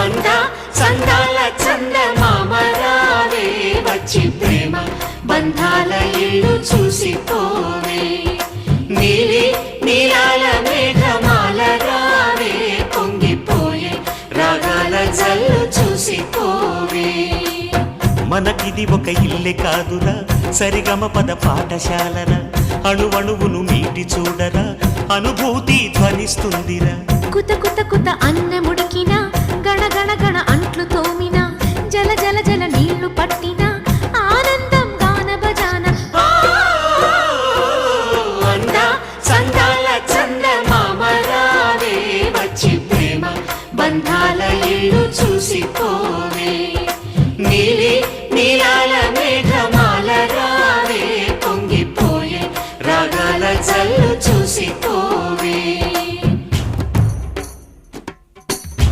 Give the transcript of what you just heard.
అందా చందాల చందమామరావే వచ్చి ప్రేమ బంధాల ఇల్లు చూసిపోవే నీలి నీలాల మేఘమాల రావే పొంగిపోయే రాగాల జల్లు చూసిపోవే మనకిది ఒక ఇల్లే కాదురా సరిగమ పద పాఠశాలరా అణువణువును మీటి చూడరా అనుభూతి ధ్వనిస్తుందిరా కుత కుత కుత అన్నముడికిన గణ గణ గణ అంట్లు తోమిన జల జల జల నీళ్లు పట్టిన ఆనందం గాన బజాన అందా చందాల చందమామరావే వచ్చి ప్రేమ బంధాల ఇల్లు చూసి